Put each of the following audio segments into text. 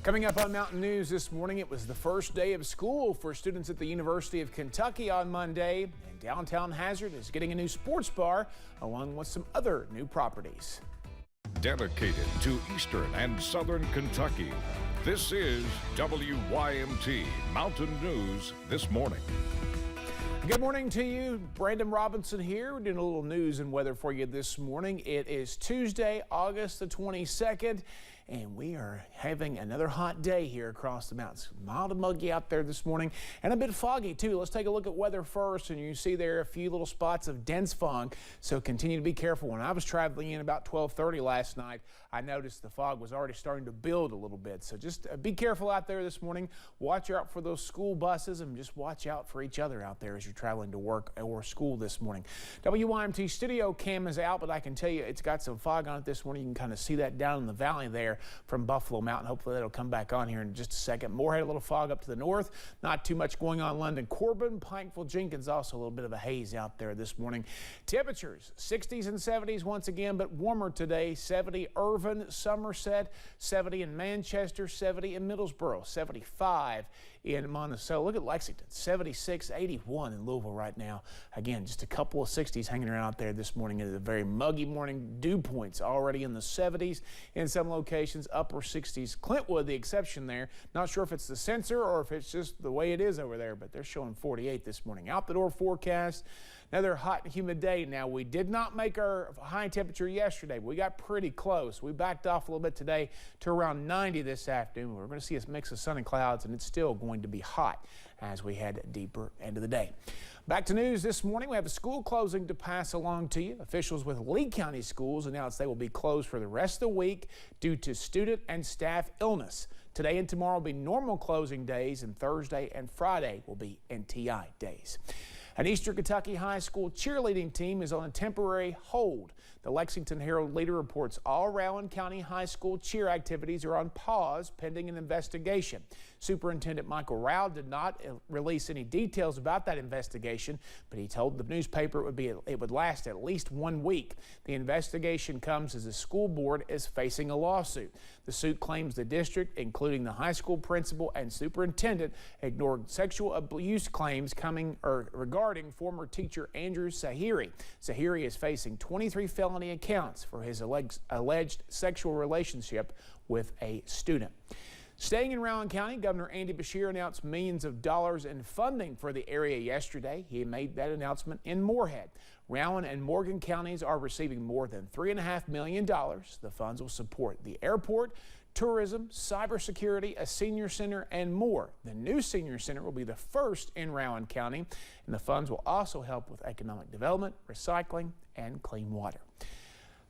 Coming up on Mountain News this morning, it was the first day of school for students at the University of Kentucky on Monday, and downtown Hazard is getting a new sports bar along with some other new properties. Dedicated to Eastern and Southern Kentucky, this is WYMT Mountain News This Morning. Good morning to you. Brandon Robinson here. We're doing a little news and weather for you this morning. It is Tuesday, August the 22nd, and we are having another hot day here across the mountains. Mild and muggy out there this morning and a bit foggy too. Let's take a look at weather first, and you see there a few little spots of dense fog, so continue to be careful. When I was traveling in about 12:30 last night, I noticed the fog was already starting to build a little bit, so just be careful out there this morning. Watch out for those school buses and just watch out for each other out there as you're traveling to work or school this morning. WYMT studio cam is out, but I can tell you it's got some fog on it this morning. You can kind of see that down in the valley there from Buffalo Mountain. Hopefully that'll come back on here in just a second. Moorhead, a little fog up to the north. Not too much going on. London, Corbin, Pikeville, Jenkins, also a little bit of a haze out there this morning. Temperatures 60s and 70s once again, but warmer today. 70 Irvine, Somerset, 70 in Manchester, 70 in Middlesboro, 75 in Monticello. Look at Lexington, 76, 81 in Louisville right now. Again, just a couple of 60s hanging around out there this morning. It is a very muggy morning. Dew points already in the 70s in some locations, upper 60s. Clintwood, the exception there. Not sure if it's the sensor or if it's just the way it is over there, but they're showing 48 this morning. Out the door forecast. Another hot and humid day. Now, we did not make our high temperature yesterday. We got pretty close. We backed off a little bit today to around 90 this afternoon. We're going to see a mix of sun and clouds, and it's still going to be hot as we head deeper into the day. Back to news this morning. We have a school closing to pass along to you. Officials with Lee County Schools announced they will be closed for the rest of the week due to student and staff illness. Today and tomorrow will be normal closing days, and Thursday and Friday will be NTI days. An Eastern Kentucky High School cheerleading team is on a temporary hold. The Lexington Herald Leader reports all Rowan County High School cheer activities are on pause pending an investigation. Superintendent Michael Rao did not release any details about that investigation, but he told the newspaper it would last at least 1 week. The investigation comes as the school board is facing a lawsuit. The suit claims the district, including the high school principal and superintendent, ignored sexual abuse claims regarding former teacher Andrew Sahiri. Sahiri is facing 23 felony accounts for his alleged sexual relationship with a student. Staying in Rowan County, Governor Andy Beshear announced millions of dollars in funding for the area yesterday. He made that announcement in Moorhead. Rowan and Morgan counties are receiving more than $3.5 million. The funds will support the airport, tourism, cybersecurity, a senior center, and more. The new senior center will be the first in Rowan County, and the funds will also help with economic development, recycling, and clean water.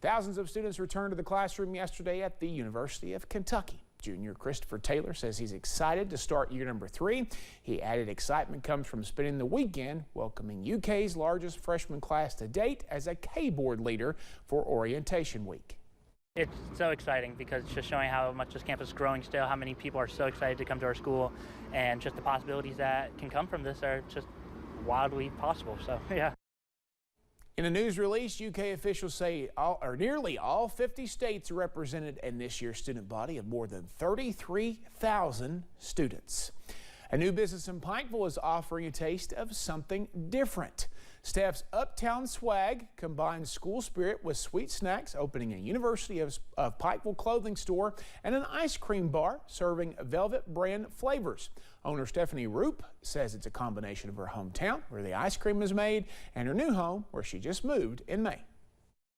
Thousands of students returned to the classroom yesterday at the University of Kentucky. Junior Christopher Taylor says he's excited to start year number 3. He added excitement comes from spending the weekend welcoming UK's largest freshman class to date as a K-board leader for orientation week. It's so exciting because it's just showing how much this campus is growing still, how many people are so excited to come to our school, and just the possibilities that can come from this are just wildly possible. So, yeah. In a news release, UK officials say nearly all 50 states are represented in this year's student body of more than 33,000 students. A new business in Pikeville is offering a taste of something different. Staff's Uptown Swag combines school spirit with sweet snacks, opening a University of Pikeville clothing store and an ice cream bar serving Velvet brand flavors. Owner Stephanie Roop says it's a combination of her hometown, where the ice cream is made, and her new home, where she just moved in May.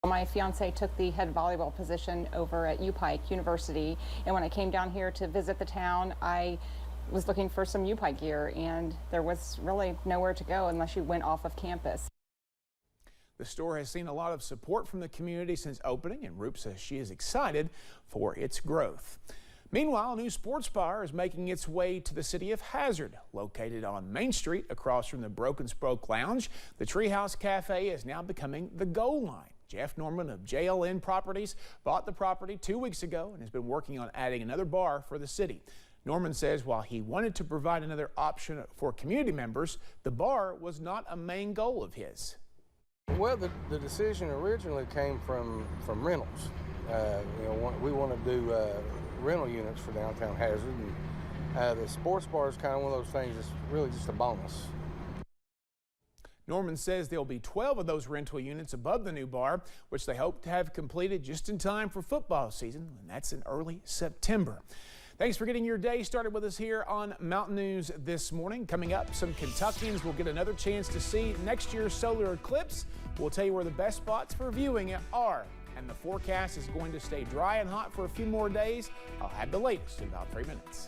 My fiance took the head volleyball position over at UPike University, and when I came down here to visit the town, I was looking for some UPike gear, and there was really nowhere to go unless you went off of campus. The store has seen a lot of support from the community since opening, and Roop says she is excited for its growth. Meanwhile, a new sports bar is making its way to the city of Hazard. Located on Main Street across from the Broken Spoke Lounge, the Treehouse Cafe is now becoming the goal line. Jeff Norman of JLN Properties bought the property 2 weeks ago and has been working on adding another bar for the city. Norman says while he wanted to provide another option for community members, the bar was not a main goal of his. Well, the decision originally came from rentals. We want to do rental units for downtown Hazard, and the sports bar is kind of one of those things that's really just a bonus. Norman says there'll be 12 of those rental units above the new bar, which they hope to have completed just in time for football season, and that's in early September. Thanks for getting your day started with us here on Mountain News this morning. Coming up, some Kentuckians will get another chance to see next year's solar eclipse. We'll tell you where the best spots for viewing it are. And the forecast is going to stay dry and hot for a few more days. I'll have the latest in about 3 minutes.